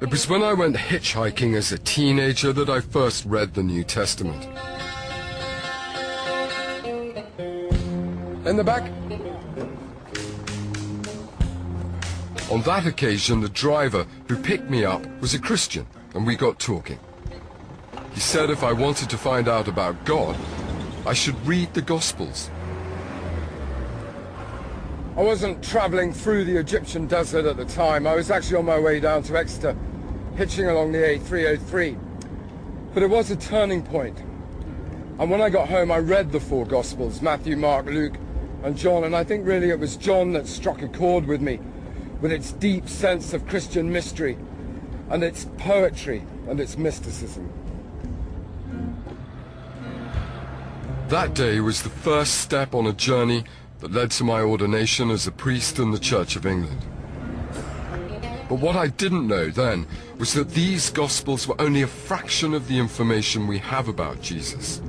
It was when I went hitchhiking as a teenager that I first read the New Testament. In the back. On that occasion, the driver who picked me up was a Christian, and we got talking. He said if I wanted to find out about God, I should read the Gospels. I wasn't traveling through the Egyptian desert at the time. I was actually on my way down to Exeter, hitching along the A303. But it was a turning point. And when I got home, I read the four Gospels, Matthew, Mark, Luke, and John, and I think really it was John that struck a chord with me, with its deep sense of Christian mystery, and its poetry, and its mysticism. That day was the first step on a journey that led to my ordination as a priest in the Church of England. But what I didn't know then was that these Gospels were only a fraction of the information we have about Jesus.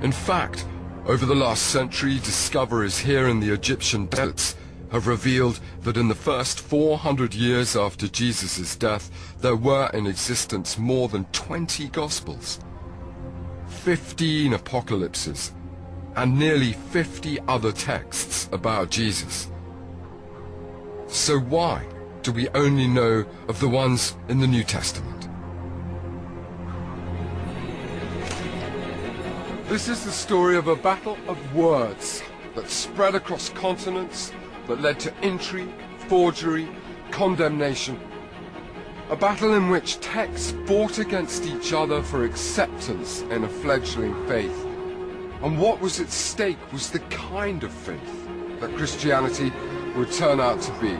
In fact, over the last century, discoverers here in the Egyptian deserts have revealed that in the first 400 years after Jesus' death, there were in existence more than 20 Gospels, 15 apocalypses, and nearly 50 other texts about Jesus. So why do we only know of the ones in the New Testament? This is the story of a battle of words that spread across continents, that led to intrigue, forgery, condemnation. A battle in which texts fought against each other for acceptance in a fledgling faith. And what was at stake was the kind of faith that Christianity would turn out to be.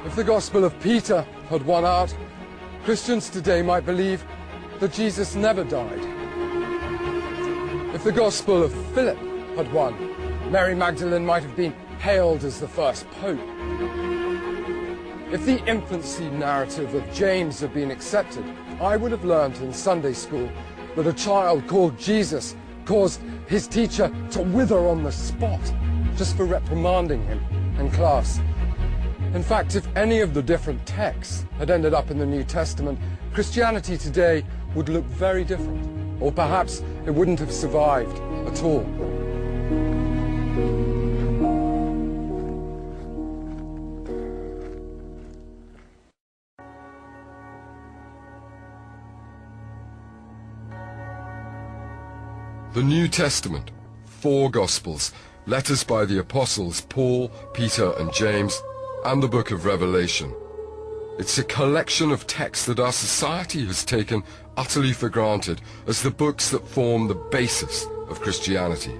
If the Gospel of Peter had won out, Christians today might believe that Jesus never died. If the Gospel of Philip had won, Mary Magdalene might have been hailed as the first pope. If the infancy narrative of James had been accepted, I would have learned in Sunday school that a child called Jesus caused his teacher to wither on the spot just for reprimanding him in class. In fact, if any of the different texts had ended up in the New Testament, Christianity today would look very different, or perhaps it wouldn't have survived at all. The New Testament, four Gospels, letters by the Apostles Paul, Peter, and James, and the book of Revelation. It's a collection of texts that our society has taken utterly for granted as the books that form the basis of Christianity.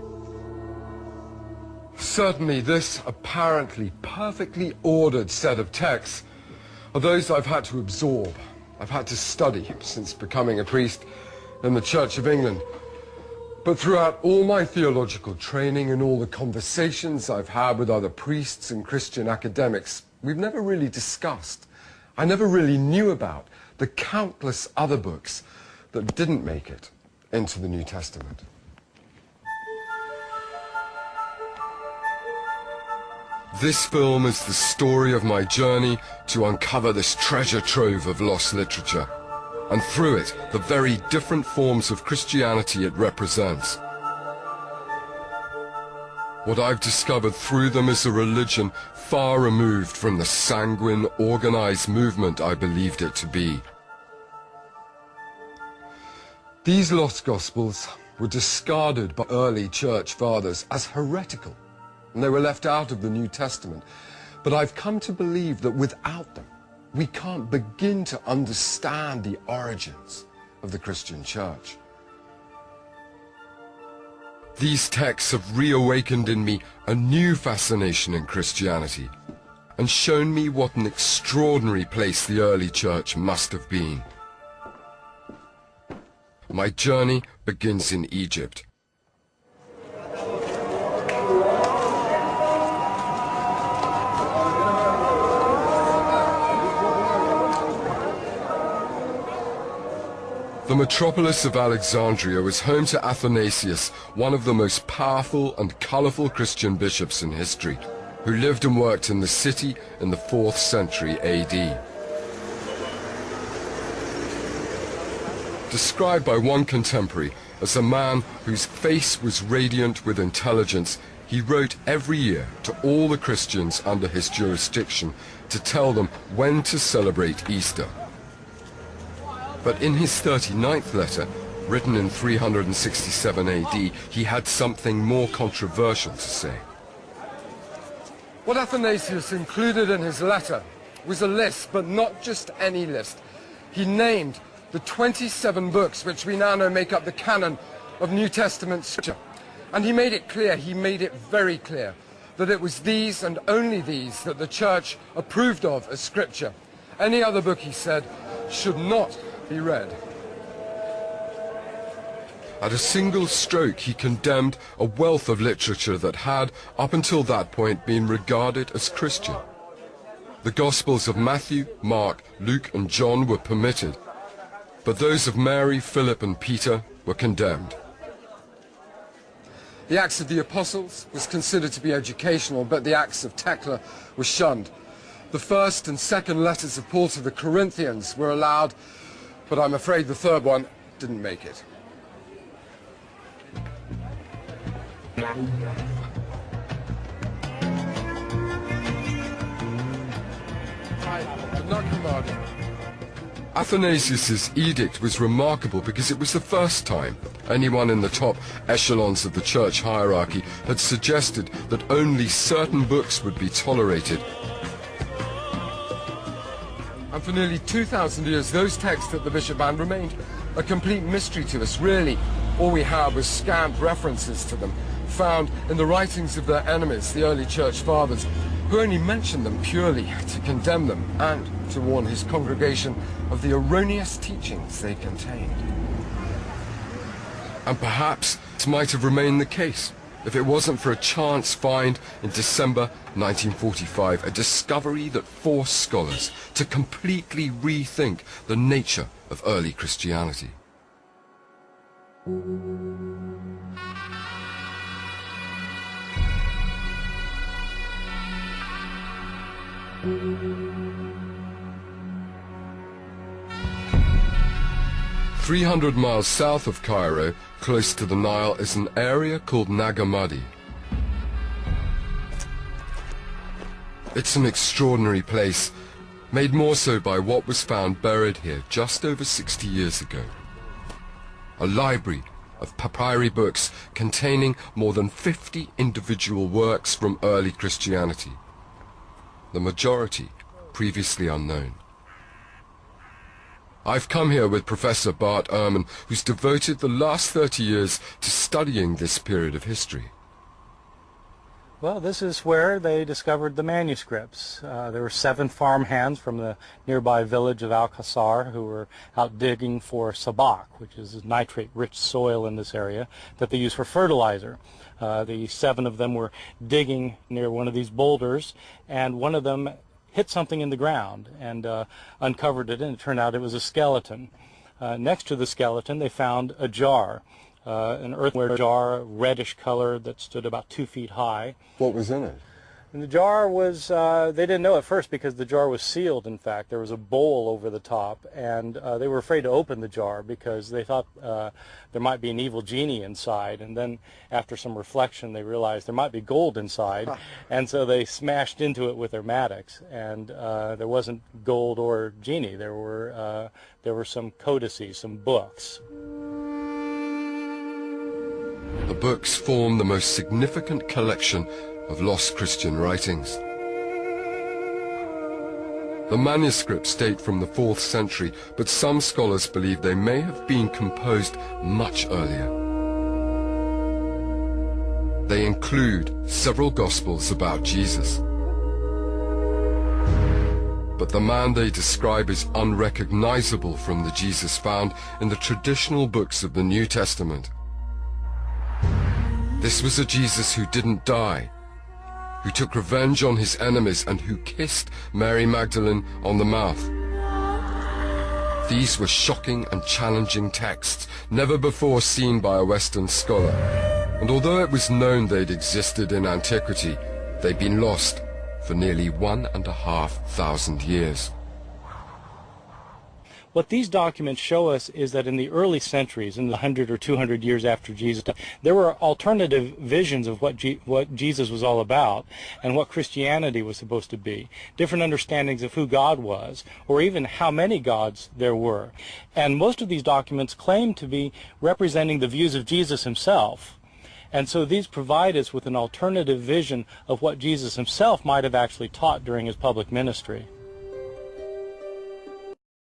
Certainly this apparently perfectly ordered set of texts are those I've had to absorb. I've had to study since becoming a priest in the Church of England. But throughout all my theological training and all the conversations I've had with other priests and Christian academics, we've never really discussed, I never really knew about the countless other books that didn't make it into the New Testament. This film is the story of my journey to uncover this treasure trove of lost literature, and through it, the very different forms of Christianity it represents. What I've discovered through them is a religion far removed from the sanguine, organized movement I believed it to be. These lost Gospels were discarded by early church fathers as heretical, and they were left out of the New Testament. But I've come to believe that without them, we can't begin to understand the origins of the Christian church. These texts have reawakened in me a new fascination in Christianity and shown me what an extraordinary place the early church must have been. My journey begins in Egypt. The metropolis of Alexandria was home to Athanasius, one of the most powerful and colorful Christian bishops in history, who lived and worked in the city in the 4th century AD. Described by one contemporary as a man whose face was radiant with intelligence, he wrote every year to all the Christians under his jurisdiction to tell them when to celebrate Easter. But in his 39th letter, written in 367 AD, he had something more controversial to say. What Athanasius included in his letter was a list, but not just any list. He named the 27 books which we now know make up the canon of New Testament scripture. And he made it clear, he made it very clear, that it was these and only these that the church approved of as scripture. Any other book, he said, should not be read. At a single stroke, he condemned a wealth of literature that had, up until that point, been regarded as Christian. The Gospels of Matthew, Mark, Luke, and John were permitted, but those of Mary, Philip, and Peter were condemned. The Acts of the Apostles was considered to be educational, but the Acts of Thecla were shunned. The first and second letters of Paul to the Corinthians were allowed, but I'm afraid the third one didn't make it. Athanasius's edict was remarkable because it was the first time anyone in the top echelons of the church hierarchy had suggested that only certain books would be tolerated. And for nearly 2,000 years, those texts at the bishop band remained a complete mystery to us. Really, all we had was scant references to them, found in the writings of their enemies, the early church fathers, who only mentioned them purely to condemn them and to warn his congregation of the erroneous teachings they contained. And perhaps this might have remained the case if it wasn't for a chance find in December 1945, a discovery that forced scholars to completely rethink the nature of early Christianity. "300 miles south of Cairo, close to the Nile, is an area called Nag Hammadi. It's an extraordinary place, made more so by what was found buried here just over 60 years ago. A library of papyri books containing more than 50 individual works from early Christianity, the majority previously unknown. I've come here with Professor Bart Ehrman, who's devoted the last 30 years to studying this period of history. Well, this is where they discovered the manuscripts. There were 7 farmhands from the nearby village of Al-Qasar who were out digging for sabak, which is nitrate-rich soil in this area that they use for fertilizer. The 7 of them were digging near one of these boulders, and one of them hit something in the ground and uncovered it, and it turned out it was a skeleton. Next to the skeleton, they found a jar, an earthenware jar, reddish color, that stood about 2 feet high. What was in it? And the jar was, they didn't know at first because the jar was sealed, in fact. There was a bowl over the top, and they were afraid to open the jar because they thought there might be an evil genie inside. And then after some reflection, they realized there might be gold inside, and so they smashed into it with their mattocks. And there wasn't gold or genie. There were some codices, some books. The books form the most significant collection of lost Christian writings. The manuscripts date from the 4th century, but some scholars believe they may have been composed much earlier. They include several Gospels about Jesus. But the man they describe is unrecognizable from the Jesus found in the traditional books of the New Testament. This was a Jesus who didn't die, who took revenge on his enemies, and who kissed Mary Magdalene on the mouth. These were shocking and challenging texts, never before seen by a Western scholar. And although it was known they'd existed in antiquity, they'd been lost for nearly 1,500 years. What these documents show us is that in the early centuries, in the 100 or 200 years after Jesus died, there were alternative visions of what Jesus was all about and what Christianity was supposed to be, different understandings of who God was, or even how many gods there were. And most of these documents claim to be representing the views of Jesus himself. And so these provide us with an alternative vision of what Jesus himself might have actually taught during his public ministry.